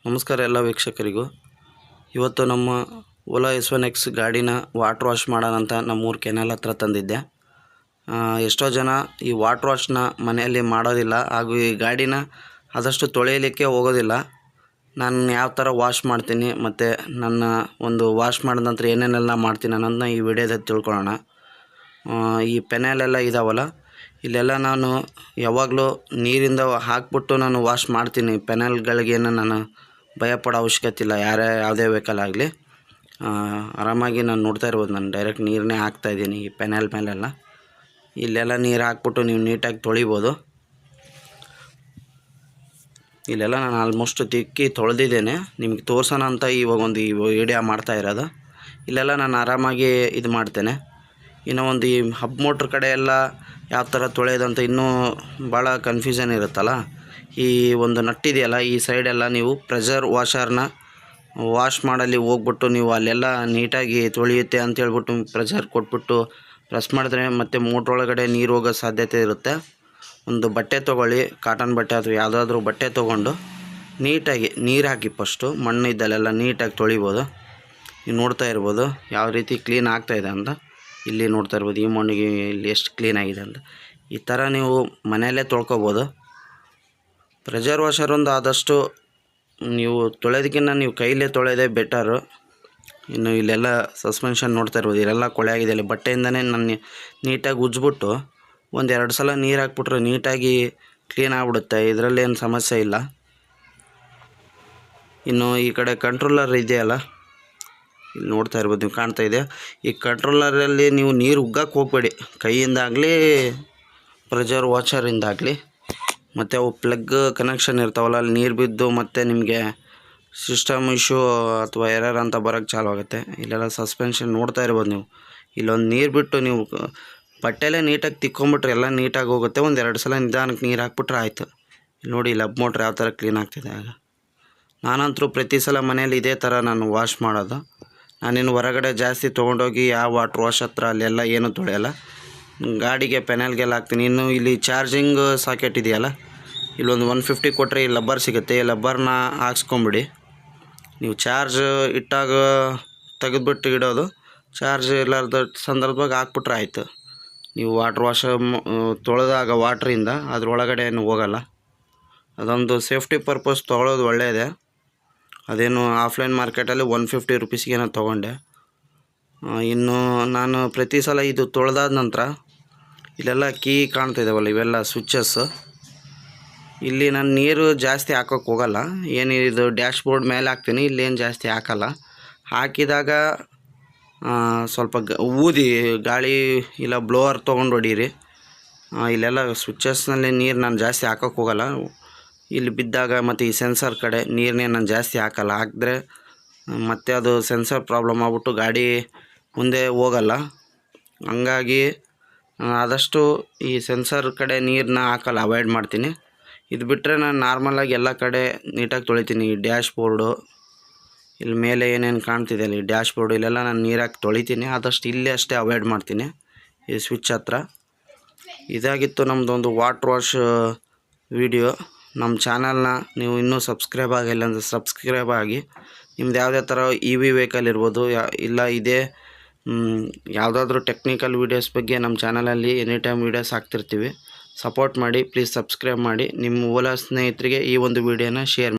ನಮಸ್ಕಾರ ಎಲ್ಲ ವೀಕ್ಷಕರಿಗೂ. ಇವತ್ತು ನಮ್ಮ ಓಲಾ S1X ಗಾಡಿನ ವಾಟರ್ ವಾಶ್ ಮಾಡೋಣ ಅಂತ ನಮ್ಮೂರು ಕೆನಲ್ ಹತ್ರ ತಂದಿದ್ದೆ. ಎಷ್ಟೋ ಜನ ಈ ವಾಟರ್ ವಾಶ್ನ ಮನೆಯಲ್ಲಿ ಮಾಡೋದಿಲ್ಲ ಹಾಗೂ ಈ ಗಾಡಿನ ಆದಷ್ಟು ತೊಳೆಯಲಿಕ್ಕೆ ಹೋಗೋದಿಲ್ಲ. ನಾನು ಯಾವ ಥರ ವಾಶ್ ಮಾಡ್ತೀನಿ ಮತ್ತು ನನ್ನ ಒಂದು ವಾಶ್ ಮಾಡಿದ ನಂತರ ಏನೇನೆಲ್ಲ ಮಾಡ್ತೀನಿ ಅನ್ನೋದನ್ನ ಈ ವಿಡಿಯೋದಲ್ಲಿ ತಿಳ್ಕೊಳ್ಳೋಣ. ಈ ಪೆನಲೆಲ್ಲ ಇದಾವಲ್ಲ, ಇಲ್ಲೆಲ್ಲ ನಾನು ಯಾವಾಗಲೂ ನೀರಿಂದ ಹಾಕ್ಬಿಟ್ಟು ನಾನು ವಾಶ್ ಮಾಡ್ತೀನಿ. ಪೆನಲ್ಗಳಿಗೇನು ನಾನು ಭಯಪಡೋ ಅವಶ್ಯಕತೆ ಇಲ್ಲ. ಯಾವುದೇ ವೆಹಿಕಲ್ ಆಗಲಿ ಆರಾಮಾಗಿ ನಾನು ನೋಡ್ತಾ ಇರ್ಬೋದು. ನಾನು ಡೈರೆಕ್ಟ್ ನೀರನ್ನೇ ಹಾಕ್ತಾಯಿದ್ದೀನಿ ಈ ಪೆನಲ್ ಮೇಲೆಲ್ಲ. ಇಲ್ಲೆಲ್ಲ ನೀರು ಹಾಕ್ಬಿಟ್ಟು ನೀವು ನೀಟಾಗಿ ತೊಳಿಬೋದು. ಇಲ್ಲೆಲ್ಲ ನಾನು ಆಲ್ಮೋಸ್ಟ್ ತಿಕ್ಕಿ ತೊಳೆದಿದ್ದೇನೆ, ನಿಮಗೆ ತೋರ್ಸೋಣ ಅಂತ ಇವಾಗ ಒಂದು ಈ ವಿಡಿಯೋ ಮಾಡ್ತಾ ಇರೋದು. ಇಲ್ಲೆಲ್ಲ ನಾನು ಆರಾಮಾಗಿ ಇದು ಮಾಡ್ತೇನೆ. ಇನ್ನು ಒಂದು ಈ ಹಬ್ ಮೋಟ್ರ್ ಕಡೆ ಎಲ್ಲ ಯಾವ ಥರ ತೊಳೆಯೋದಂತ ಇನ್ನೂ ಭಾಳ ಕನ್ಫ್ಯೂಷನ್ ಇರುತ್ತಲ್ಲ. ಈ ಒಂದು ನಟ್ಟಿದೆಯಲ್ಲ, ಈ ಸೈಡೆಲ್ಲ ನೀವು ಪ್ರೆಷರ್ ವಾಷರ್ನ ವಾಶ್ ಮಾಡಲಿ ಹೋಗ್ಬಿಟ್ಟು ನೀವು ಅಲ್ಲೆಲ್ಲ ನೀಟಾಗಿ ತೊಳೆಯುತ್ತೆ ಅಂತ ಹೇಳ್ಬಿಟ್ಟು ಪ್ರೆಷರ್ ಕೊಟ್ಬಿಟ್ಟು ಪ್ರೆಸ್ ಮಾಡಿದ್ರೆ ಮತ್ತು ಮೋಟ್ರ್ ಒಳಗಡೆ ನೀರು ಹೋಗೋ ಸಾಧ್ಯತೆ ಇರುತ್ತೆ. ಒಂದು ಬಟ್ಟೆ ತೊಗೊಳ್ಳಿ, ಕಾಟನ್ ಬಟ್ಟೆ ಅಥವಾ ಯಾವುದಾದ್ರೂ ಬಟ್ಟೆ ತೊಗೊಂಡು ನೀಟಾಗಿ ನೀರು ಹಾಕಿ ಫಸ್ಟು ಮಣ್ಣು ಇದ್ದಲ್ಲೆಲ್ಲ ನೀಟಾಗಿ ತೊಳಿಬೋದು. ನೀವು ನೋಡ್ತಾ ಇರ್ಬೋದು ಯಾವ ರೀತಿ ಕ್ಲೀನ್ ಆಗ್ತಾಯಿದೆ ಅಂತ. ಇಲ್ಲಿ ನೋಡ್ತಾ ಇರ್ಬೋದು ಈ ಮಣ್ಣಿಗೆ ಇಲ್ಲಿ ಎಷ್ಟು ಕ್ಲೀನಾಗಿದೆ ಅಂತ. ಈ ಥರ ನೀವು ಮನೆಯಲ್ಲೇ ತೊಳ್ಕೊಬೋದು. ಪ್ರೆಷರ್ ವಾಷರ್ ಒಂದು ಆದಷ್ಟು ನೀವು ತೊಳೆಯೋದಕ್ಕಿಂತ ನೀವು ಕೈಲೇ ತೊಳೆಯೋದೇ ಬೆಟರು. ಇನ್ನು ಇಲ್ಲೆಲ್ಲ ಸಸ್ಪೆನ್ಷನ್ ನೋಡ್ತಾ ಇರ್ಬೋದು, ಇಲ್ಲೆಲ್ಲ ಕೊಳೆ ಆಗಿದೆ. ಇಲ್ಲಿ ಬಟ್ಟೆಯಿಂದನೇ ನಾನು ನೀಟಾಗಿ ಉಜ್ಜಿಬಿಟ್ಟು ಒಂದೆರಡು ಸಲ ನೀರು ಹಾಕ್ಬಿಟ್ರೆ ನೀಟಾಗಿ ಕ್ಲೀನ್ ಆಗಿಬಿಡುತ್ತೆ. ಇದರಲ್ಲೇನು ಸಮಸ್ಯೆ ಇಲ್ಲ. ಇನ್ನು ಈ ಕಡೆ ಕಂಟ್ರೋಲರ್ ಇದೆಯಲ್ಲ, ಇಲ್ಲಿ ನೋಡ್ತಾ ಇರ್ಬೋದು, ನೀವು ಕಾಣ್ತಾ ಇದೆ. ಈ ಕಂಟ್ರೋಲರಲ್ಲಿ ನೀವು ನೀರು ಉಗ್ಗಕ್ಕೆ ಹೋಗಬೇಡಿ, ಕೈಯಿಂದಾಗಲಿ ಪ್ರೆಷರ್ ವಾಷರಿಂದಾಗಲಿ. ಮತ್ತು ಅವು ಪ್ಲಗ್ ಕನೆಕ್ಷನ್ ಇರ್ತಾವಲ್ಲ, ಅಲ್ಲಿ ನೀರು ಬಿದ್ದು ಮತ್ತು ನಿಮಗೆ ಸಿಸ್ಟಮ್ ಇಶ್ಯೂ ಅಥವಾ ಎರರ್ ಅಂತ ಬರೋಕ್ಕೆ ಚಾಲು ಆಗುತ್ತೆ. ಇಲ್ಲೆಲ್ಲ ಸಸ್ಪೆನ್ಷನ್ ನೋಡ್ತಾ ಇರ್ಬೋದು ನೀವು. ಇಲ್ಲೊಂದು ನೀರು ಬಿಟ್ಟು ನೀವು ಬಟ್ಟೆಲ್ಲೇ ನೀಟಾಗಿ ತಿಕ್ಕೊಂಬಿಟ್ರೆ ಎಲ್ಲ ನೀಟಾಗಿ ಹೋಗುತ್ತೆ. ಒಂದೆರಡು ಸಲ ನಿಧಾನಕ್ಕೆ ನೀರು ಹಾಕ್ಬಿಟ್ರೆ ಆಯಿತು. ಇಲ್ಲಿ ನೋಡಿ ಇಲ್ಲಿ ಹಬ್ ಮೋಟ್ರ್ ಯಾವ ಥರ ಕ್ಲೀನ್ ಆಗ್ತಿದೆ ಆಗ. ನಾನಂತರೂ ಪ್ರತಿ ಸಲ ಮನೇಲಿ ಇದೇ ಥರ ನಾನು ವಾಶ್ ಮಾಡೋದು. ನಾನಿನ್ನು ಹೊರಗಡೆ ಜಾಸ್ತಿ ತೊಗೊಂಡೋಗಿ ಯಾವ ವಾಟ್ರ್ ವಾಶ್ ಹತ್ರ ಅಲ್ಲೆಲ್ಲ ಏನೂ ತೊಳೆಯಲ್ಲ. ಗಾಡಿಗೆ ಪೆನಲ್ಗೆಲ್ಲ ಹಾಕ್ತೀನಿ. ಇನ್ನು ಇಲ್ಲಿ ಚಾರ್ಜಿಂಗ್ ಸಾಕೆಟ್ ಇದೆಯಲ್ಲ, ಇಲ್ಲೊಂದು 150 ಕೊಟ್ಟರೆ ಈ ಲಬ್ಬರ್ ಸಿಗುತ್ತೆ. ಈ ಲಬ್ಬರ್ನ ಹಾಕ್ಸ್ಕೊಂಬಿಡಿ. ನೀವು ಚಾರ್ಜ್ ಇಟ್ಟಾಗ ತೆಗೆದುಬಿಟ್ಟು ಇಡೋದು, ಚಾರ್ಜ್ ಇಲ್ಲಾರ್ದ ಸಂದರ್ಭದಾಗ ಹಾಕ್ಬಿಟ್ರೆ ಆಯಿತು. ನೀವು ವಾಟ್ರ್ ವಾಶ್ ತೊಳೆದಾಗ ವಾಟ್ರಿಂದ ಅದ್ರೊಳಗಡೆ ಏನು ಹೋಗಲ್ಲ. ಅದೊಂದು ಸೇಫ್ಟಿ ಪರ್ಪಸ್ ತೊಗೊಳೋದು ಒಳ್ಳೆಯದೇ. ಅದೇನು ಆಫ್ಲೈನ್ ಮಾರ್ಕೆಟಲ್ಲಿ 150 ರುಪೀಸ್ಗೇನೋ ತೊಗೊಂಡೆ. ಇನ್ನು ನಾನು ಪ್ರತಿ ಸಲ ಇದು ತೊಳೆದಾದ ನಂತರ ಇಲ್ಲೆಲ್ಲ ಕೀ ಕಾಣ್ತಿದ್ದಾವಲ್ಲ, ಇವೆಲ್ಲ ಸ್ವಿಚ್ಚಸ್ಸು. ಇಲ್ಲಿ ನಾನು ನೀರು ಜಾಸ್ತಿ ಹಾಕೋಕ್ಕೆ ಹೋಗಲ್ಲ. ಏನಿದು ಡ್ಯಾಶ್ ಬೋರ್ಡ್ ಮೇಲೆ ಹಾಕ್ತೀನಿ, ಇಲ್ಲೇನು ಜಾಸ್ತಿ ಹಾಕಲ್ಲ. ಹಾಕಿದಾಗ ಸ್ವಲ್ಪ ಊದಿ ಗಾಳಿ ಇಲ್ಲ ಬ್ಲೋವರ್ ತೊಗೊಂಡು ಹೊಡೀರಿ. ಇಲ್ಲೆಲ್ಲ ಸ್ವಿಚ್ಚಸ್ನಲ್ಲಿ ನೀರು ನಾನು ಜಾಸ್ತಿ ಹಾಕೋಕ್ಕೆ ಹೋಗಲ್ಲ. ಇಲ್ಲಿ ಬಿದ್ದಾಗ ಮತ್ತು ಈ ಸೆನ್ಸರ್ ಕಡೆ ನೀರನ್ನೇ ನಾನು ಜಾಸ್ತಿ ಹಾಕಲ್ಲ. ಹಾಕಿದ್ರೆ ಮತ್ತು ಅದು ಸೆನ್ಸರ್ ಪ್ರಾಬ್ಲಮ್ ಆಗ್ಬಿಟ್ಟು ಗಾಡಿ ಮುಂದೆ ಹೋಗಲ್ಲ. ಹಂಗಾಗಿ ಆದಷ್ಟು ಈ ಸೆನ್ಸರ್ ಕಡೆ ನೀರನ್ನ ಹಾಕಲ್ಲ, ಅವಾಯ್ಡ್ ಮಾಡ್ತೀನಿ. ಇದು ಬಿಟ್ಟರೆ ನಾನು ನಾರ್ಮಲಾಗಿ ಎಲ್ಲ ಕಡೆ ನೀಟಾಗಿ ತೊಳಿತೀನಿ. ಈ ಡ್ಯಾಶ್ ಬೋರ್ಡು ಇಲ್ಲಿ ಮೇಲೆ ಏನೇನು ಕಾಣ್ತಿದೆ ಅಲ್ಲಿ ಡ್ಯಾಶ್ ಬೋರ್ಡು, ಇಲ್ಲೆಲ್ಲ ನಾನು ನೀರು ಹಾಕಿ ತೊಳಿತೀನಿ. ಆದಷ್ಟು ಇಲ್ಲೇ ಅಷ್ಟೇ ಅವಾಯ್ಡ್ ಮಾಡ್ತೀನಿ, ಈ ಸ್ವಿಚ್ ಹತ್ರ. ಇದಾಗಿತ್ತು ನಮ್ಮದೊಂದು ವಾಟ್ರ್ ವಾಶ್ ವಿಡಿಯೋ. ನಮ್ಮ ಚಾನಲ್ನ ನೀವು ಇನ್ನೂ ಸಬ್ಸ್ಕ್ರೈಬ್ ಆಗಿಲ್ಲ ಅಂದರೆ ಸಬ್ಸ್ಕ್ರೈಬ್ ಆಗಿ. ನಿಮ್ದು ಯಾವುದೇ ಥರ EV ವೆಹಿಕಲ್ ಇರ್ಬೋದು, ಇಲ್ಲ ಇದೇ ಯಾವುದಾದ್ರೂ ಟೆಕ್ನಿಕಲ್ ವೀಡಿಯೋಸ್ ಬಗ್ಗೆ ನಮ್ಮ ಚಾನಲಲ್ಲಿ ಎನಿ ಟೈಮ್ ವೀಡಿಯೋಸ್ ಹಾಕ್ತಿರ್ತೀವಿ. ಸಪೋರ್ಟ್ ಮಾಡಿ, ಪ್ಲೀಸ್ ಸಬ್ಸ್ಕ್ರೈಬ್ ಮಾಡಿ. ನಿಮ್ಮ ಓಲಾ ಸ್ನೇಹಿತರಿಗೆ ಈ ಒಂದು ವಿಡಿಯೋನ ಶೇರ್ ಮಾಡಿ.